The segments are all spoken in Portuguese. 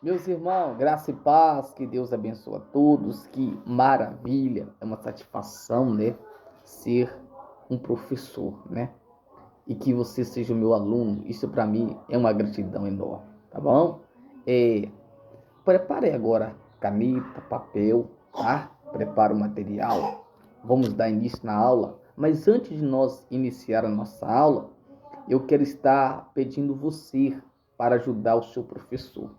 Meus irmãos, graça e paz, que Deus abençoe a todos, que maravilha, é uma satisfação, né, ser um professor, né, e que você seja o meu aluno, isso para mim é uma gratidão enorme, tá bom? É, Prepare agora caneta, papel, tá? Prepare o material, vamos dar início na aula, mas antes de nós iniciar a nossa aula, eu quero estar pedindo você para ajudar o seu professor.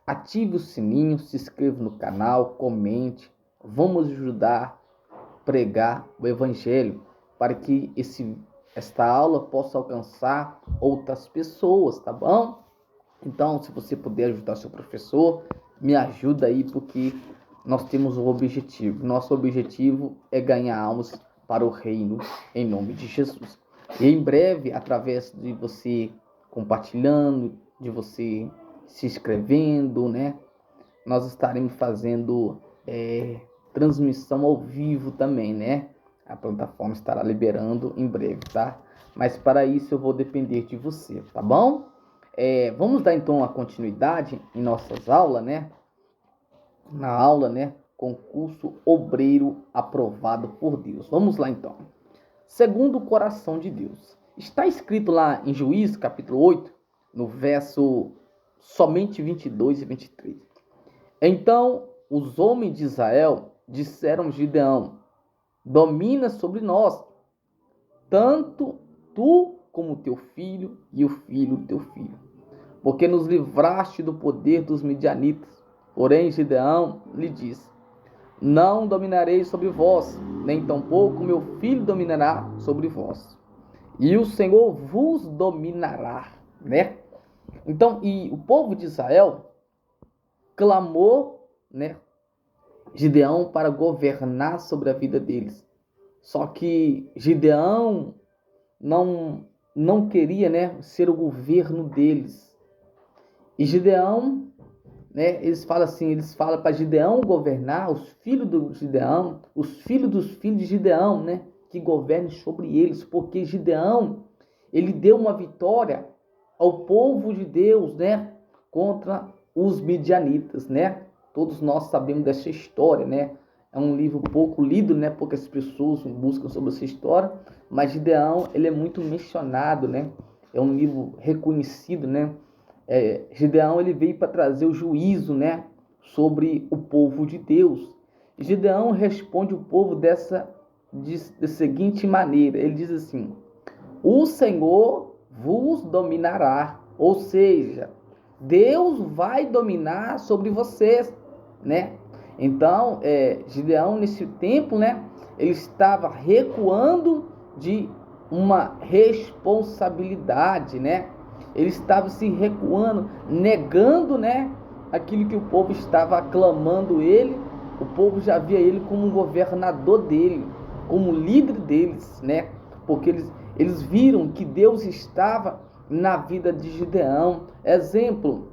Ative o sininho, se inscreva no canal, comente. Vamos ajudar a pregar o Evangelho para que esta aula possa alcançar outras pessoas, tá bom? Então, se você puder ajudar seu professor, me ajuda aí, porque nós temos um objetivo. Nosso objetivo é ganhar almas para o reino, em nome de Jesus. E em breve, através de você compartilhando, de você se inscrevendo, né? Nós estaremos fazendo transmissão ao vivo também, né? A plataforma estará liberando em breve, tá? Mas para isso eu vou depender de você, tá bom? Vamos dar então a continuidade em nossas aulas, né? Na aula, né? Concurso Obreiro Aprovado por Deus. Vamos lá então. Segundo o coração de Deus. Está escrito lá em Juízes, capítulo 8, no verso somente 22 e 23. Então os homens de Israel disseram a Gideão: domina sobre nós, tanto tu como teu filho e o filho do teu filho, porque nos livraste do poder dos midianitas. Porém Gideão lhe disse: não dominarei sobre vós, nem tampouco meu filho dominará sobre vós. E o Senhor vos dominará, né? Então, e o povo de Israel clamou, né, Gideão para governar sobre a vida deles. Só que Gideão não queria, né, ser o governo deles. E Gideão, né, eles falam para Gideão governar, os filhos do Gideão, os filhos dos filhos de Gideão, né, que governem sobre eles, porque Gideão, ele deu uma vitória ao povo de Deus, né, contra os midianitas, né? Todos nós sabemos dessa história, né? É um livro pouco lido, né? Poucas pessoas buscam sobre essa história, mas Gideão, ele é muito mencionado, né? É um livro reconhecido, né? Gideão, ele veio para trazer o juízo, né? Sobre o povo de Deus. E Gideão responde o povo da seguinte maneira, ele diz assim: o Senhor vos dominará, ou seja, Deus vai dominar sobre vocês, né? Então, Gideão nesse tempo, né, ele estava recuando de uma responsabilidade, né? Ele estava se recuando, negando, né, aquilo que o povo estava aclamando ele. O povo já via ele como um governador dele, como líder deles, né? Porque eles viram que Deus estava na vida de Gideão. Exemplo,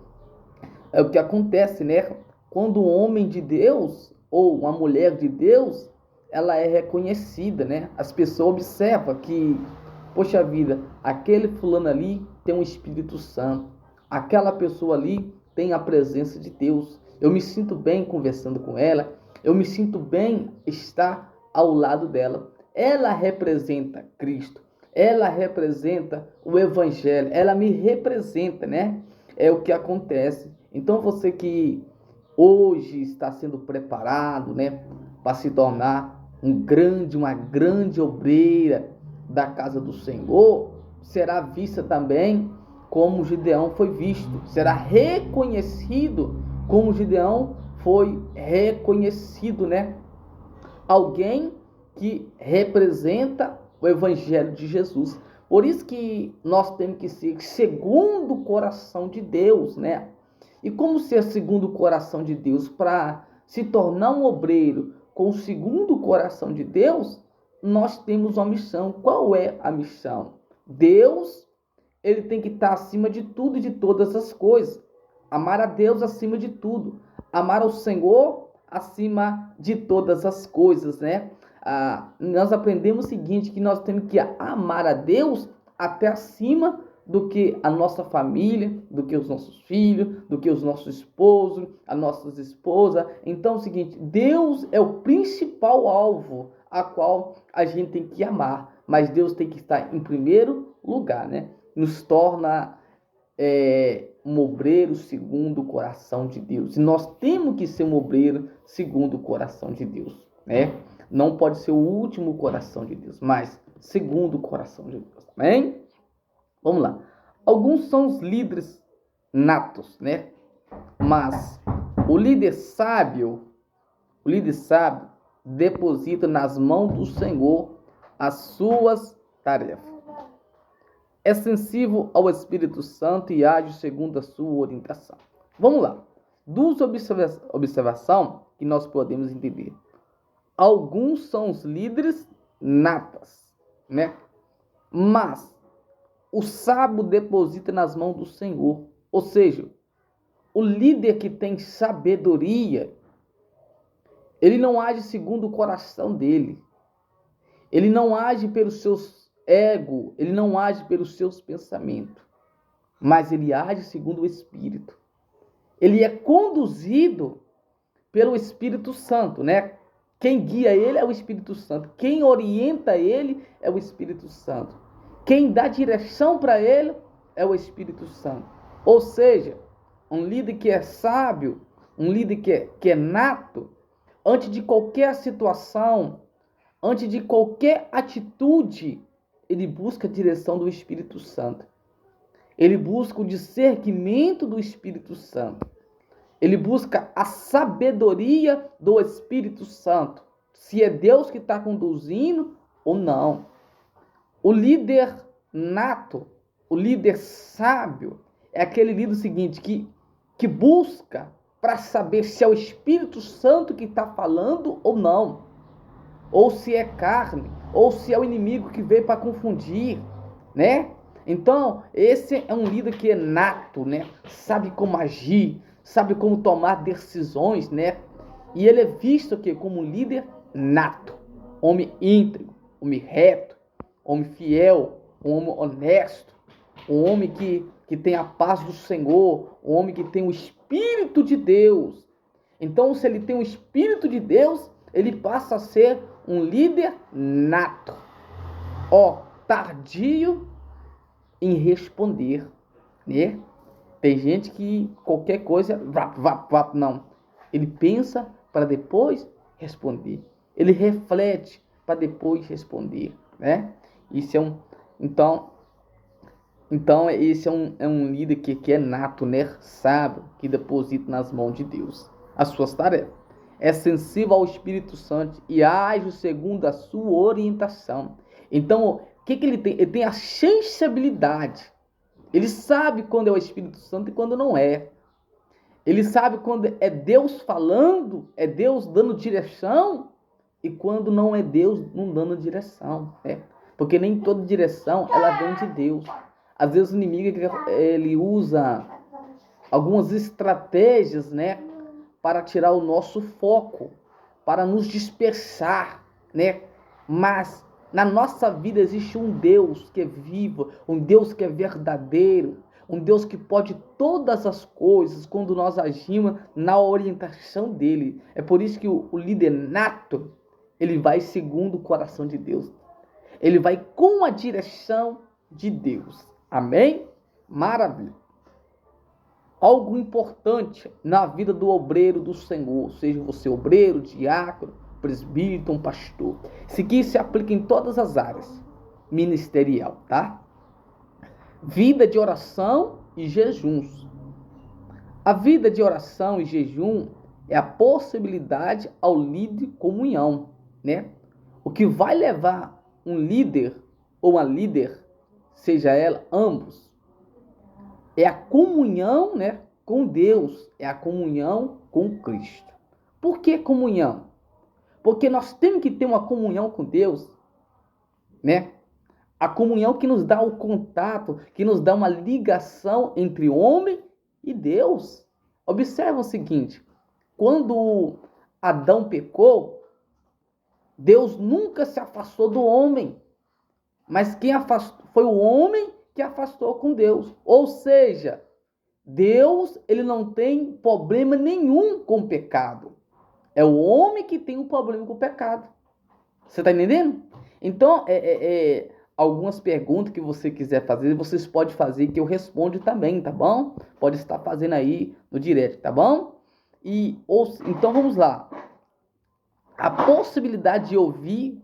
é o que acontece, né? Quando um homem de Deus ou uma mulher de Deus, ela é reconhecida, né? As pessoas observam que, poxa vida, aquele fulano ali tem um Espírito Santo, aquela pessoa ali tem a presença de Deus. Eu me sinto bem conversando com ela, eu me sinto bem estar ao lado dela. Ela representa Cristo, ela representa o Evangelho, ela me representa, né? É o que acontece. Então você que hoje está sendo preparado, né, para se tornar uma grande obreira da casa do Senhor, será vista também como Gideão foi visto, será reconhecido como Gideão foi reconhecido, né? Alguém que representa o Evangelho de Jesus. Por isso que nós temos que ser segundo o coração de Deus, né? E como ser segundo o coração de Deus? Para se tornar um obreiro com o segundo coração de Deus, nós temos uma missão. Qual é a missão? Deus, ele tem que estar acima de tudo e de todas as coisas. Amar a Deus acima de tudo. Amar ao Senhor acima de todas as coisas, né? Nós aprendemos o seguinte, que nós temos que amar a Deus até acima do que a nossa família, do que os nossos filhos, do que os nossos esposos, as nossas esposas. Então é o seguinte, Deus é o principal alvo a qual a gente tem que amar, mas Deus tem que estar em primeiro lugar, né? Nos torna um obreiro segundo o coração de Deus. E nós temos que ser um obreiro segundo o coração de Deus, né? Não pode ser o último coração de Deus, mas segundo o coração de Deus. Amém? Vamos lá. Alguns são os líderes natos, né? Mas o líder sábio deposita nas mãos do Senhor as suas tarefas. É sensível ao Espírito Santo e age segundo a sua orientação. Vamos lá. Duas observações que nós podemos entender. Alguns são os líderes natas, né? Mas o sábio deposita nas mãos do Senhor. Ou seja, o líder que tem sabedoria, ele não age segundo o coração dele. Ele não age pelos seus ego, ele não age pelos seus pensamentos, mas ele age segundo o Espírito. Ele é conduzido pelo Espírito Santo, né? Quem guia ele é o Espírito Santo. Quem orienta ele é o Espírito Santo. Quem dá direção para ele é o Espírito Santo. Ou seja, um líder que é sábio, um líder que é nato, antes de qualquer situação, antes de qualquer atitude, ele busca a direção do Espírito Santo. Ele busca o discernimento do Espírito Santo. Ele busca a sabedoria do Espírito Santo. Se é Deus que está conduzindo ou não. O líder nato, o líder sábio, é aquele líder seguinte que busca para saber se é o Espírito Santo que está falando ou não. Ou se é carne, ou se é o inimigo que veio para confundir, né? Então, esse é um líder que é nato, né? Sabe como agir, sabe como tomar decisões, né? E ele é visto aqui como um líder nato, homem íntegro, homem reto, homem fiel, um homem honesto, um homem que tem a paz do Senhor, um homem que tem o Espírito de Deus. Então, se ele tem o Espírito de Deus, ele passa a ser um líder nato, tardio em responder, né? Tem gente que qualquer coisa, não. Ele pensa para depois responder. Ele reflete para depois responder, né? Isso é então esse é um líder que é nato, né? Sábio, que deposita nas mãos de Deus as suas tarefas. É sensível ao Espírito Santo e age segundo a sua orientação. Então, o que ele tem? Ele tem a sensibilidade. Ele sabe quando é o Espírito Santo e quando não é. Ele sabe quando é Deus falando, é Deus dando direção, e quando não é Deus não dando direção, né? Porque nem toda direção ela vem de Deus. Às vezes o inimigo ele usa algumas estratégias, né, para tirar o nosso foco, para nos dispersar, né? Mas na nossa vida existe um Deus que é vivo, um Deus que é verdadeiro, um Deus que pode todas as coisas quando nós agimos na orientação dele. É por isso que o líder nato, ele vai segundo o coração de Deus. Ele vai com a direção de Deus. Amém? Maravilha. Algo importante na vida do obreiro do Senhor, seja você obreiro, diácono, presbítero, pastor. Isso aqui se aplica em todas as áreas ministerial, tá? Vida de oração e jejuns. A vida de oração e jejum é a possibilidade ao líder comunhão, né? O que vai levar um líder ou uma líder, seja ela, ambos, é a comunhão, né, com Deus, é a comunhão com Cristo. Por que comunhão? Porque nós temos que ter uma comunhão com Deus, né? A comunhão que nos dá o contato, que nos dá uma ligação entre homem e Deus. Observa o seguinte, quando Adão pecou, Deus nunca se afastou do homem, mas quem afastou foi o homem que afastou com Deus. Ou seja, Deus, ele não tem problema nenhum com o pecado. É o homem que tem um problema com o pecado. Você está entendendo? Então, algumas perguntas que você quiser fazer, vocês podem fazer que eu respondo também, tá bom? Pode estar fazendo aí no direct, tá bom? Então, vamos lá. A possibilidade de ouvir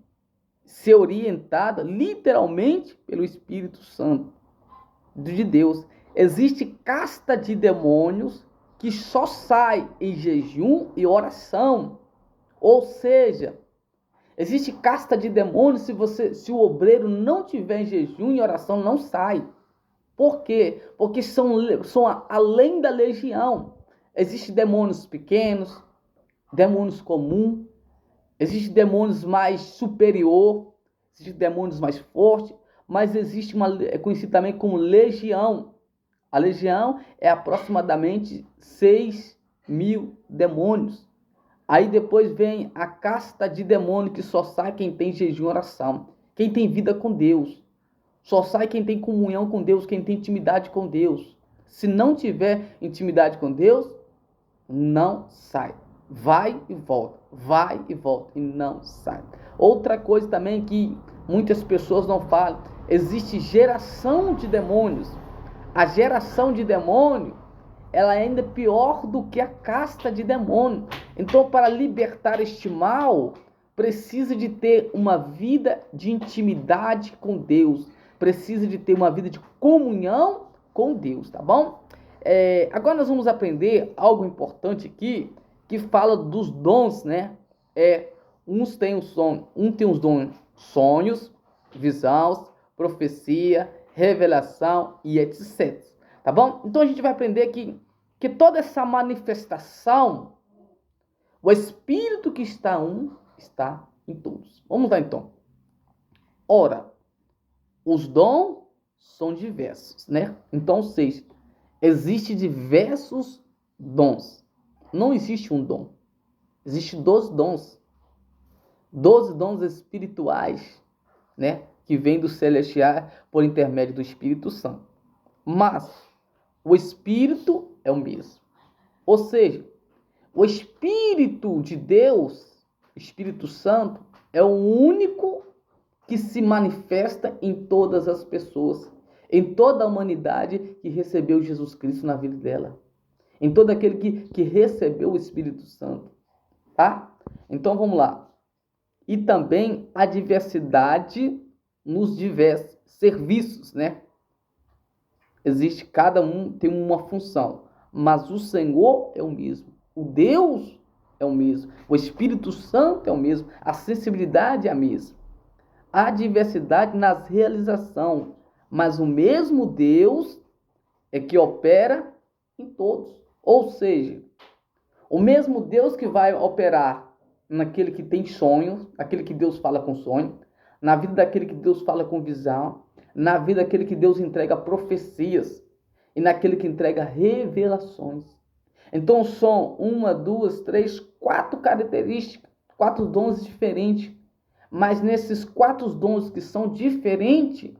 ser orientada literalmente pelo Espírito Santo de Deus. Existe casta de demônios que só sai em jejum e oração. Ou seja, existe casta de demônios se o obreiro não tiver em jejum e oração, não sai. Por quê? Porque são além da legião. Existem demônios pequenos, demônios comuns, existem demônios mais superior, existem demônios mais fortes, mas existe é conhecido também como legião. A legião é aproximadamente 6.000 demônios. Aí depois vem a casta de demônio que só sai quem tem jejum e oração, quem tem vida com Deus. Só sai quem tem comunhão com Deus, quem tem intimidade com Deus. Se não tiver intimidade com Deus, não sai. Vai e volta e não sai. Outra coisa também que muitas pessoas não falam, existe geração de demônios. A geração de demônio, ela é ainda pior do que a casta de demônio. Então, para libertar este mal, precisa de ter uma vida de intimidade com Deus. Precisa de ter uma vida de comunhão com Deus, tá bom? Agora nós vamos aprender algo importante aqui, que fala dos dons, né? Um tem os dons sonhos, visões, profecia, revelação e etc. Tá bom? Então a gente vai aprender que toda essa manifestação, o Espírito que está está em todos. Vamos lá então. Ora, os dons são diversos, né? Então, existem diversos dons. Não existe um dom. Existem 12 dons. 12 dons espirituais, né? Que vêm do celestial por intermédio do Espírito Santo. Mas o Espírito é o mesmo. Ou seja, o Espírito de Deus, Espírito Santo, é o único que se manifesta em todas as pessoas, em toda a humanidade que recebeu Jesus Cristo na vida dela, em todo aquele que recebeu o Espírito Santo, tá? Então vamos lá. E também a diversidade nos diversos serviços, né? Existe, cada um tem uma função, mas o Senhor é o mesmo, o Deus é o mesmo, o Espírito Santo é o mesmo, a sensibilidade é a mesma. Há diversidade nas realizações, mas o mesmo Deus é que opera em todos. Ou seja, o mesmo Deus que vai operar naquele que tem sonhos, aquele que Deus fala com sonho, na vida daquele que Deus fala com visão, na vida daquele que Deus entrega profecias e naquele que entrega revelações. Então são 1, 2, 3, 4 características, 4 dons diferentes. Mas nesses 4 dons que são diferentes,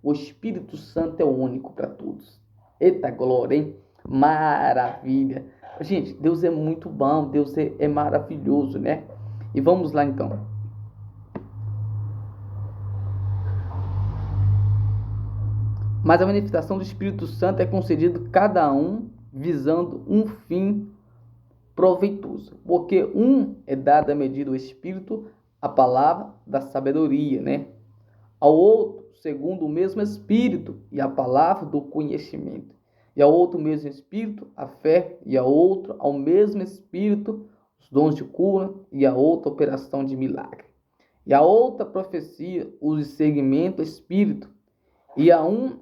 o Espírito Santo é o único para todos. Eita glória, hein? Maravilha. Gente, Deus é muito bom, Deus é maravilhoso, né? E vamos lá então. Mas a manifestação do Espírito Santo é concedida cada um visando um fim proveitoso. Porque um é dado à medida do Espírito a palavra da sabedoria, né? Ao outro, segundo o mesmo Espírito, e a palavra do conhecimento. E ao outro, o mesmo Espírito, a fé, e a outro, ao mesmo Espírito, os dons de cura, e a outra, a operação de milagre. E a outra, profecia, o discernimento espírito, e a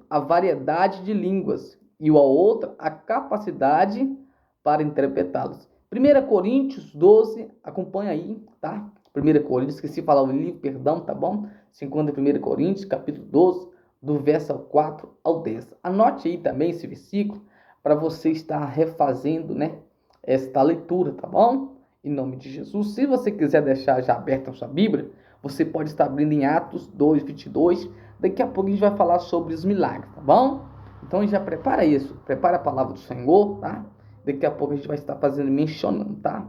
a variedade de línguas, e a outra, a capacidade para interpretá-los. 1 Coríntios 12, acompanha aí, tá? 1 Coríntios, esqueci de falar o livro, perdão, tá bom? 1 Coríntios, capítulo 12, do verso 4 ao 10. Anote aí também esse versículo, para você estar refazendo, né, esta leitura, tá bom? Em nome de Jesus. Se você quiser deixar já aberta a sua Bíblia, você pode estar abrindo em Atos 2, 22, Daqui a pouco a gente vai falar sobre os milagres, tá bom? Então já prepara isso, prepara a palavra do Senhor, tá? Daqui a pouco a gente vai estar mencionando, tá?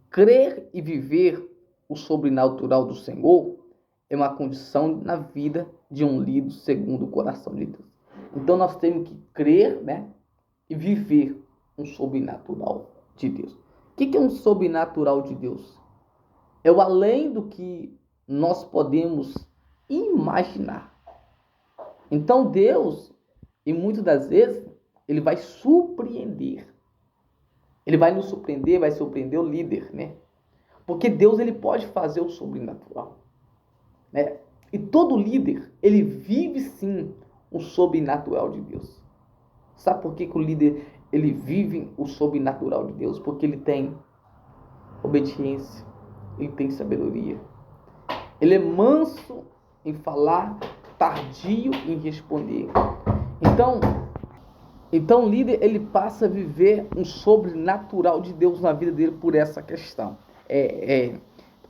Crer e viver o sobrenatural do Senhor é uma condição na vida de um líder segundo o coração de Deus. Então nós temos que crer, né? E viver um sobrenatural de Deus. O que é um sobrenatural de Deus? É o além do que nós podemos imaginar. Então Deus, e muitas das vezes, ele vai surpreender. Ele vai nos surpreender, vai surpreender o líder, né? Porque Deus, ele pode fazer o sobrenatural, né? E todo líder, ele vive sim o sobrenatural de Deus. Sabe por que o líder, ele vive o sobrenatural de Deus? Porque ele tem obediência, ele tem sabedoria. Ele é manso em falar, tardio em responder. Então o líder, ele passa a viver um sobrenatural de Deus na vida dele por essa questão.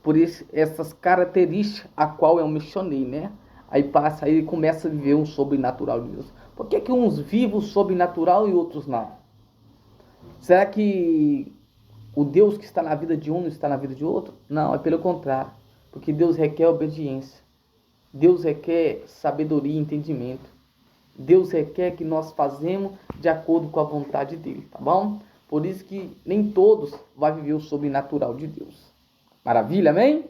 Por essas características a qual eu mencionei, né? Aí ele começa a viver um sobrenatural de Deus. Por que uns vivem o sobrenatural e outros não? Será que o Deus que está na vida de um não está na vida de outro? Não, é pelo contrário. Porque Deus requer obediência. Deus requer sabedoria e entendimento. Deus requer que nós fazemos de acordo com a vontade dele, tá bom? Por isso que nem todos vão viver o sobrenatural de Deus. Maravilha, amém?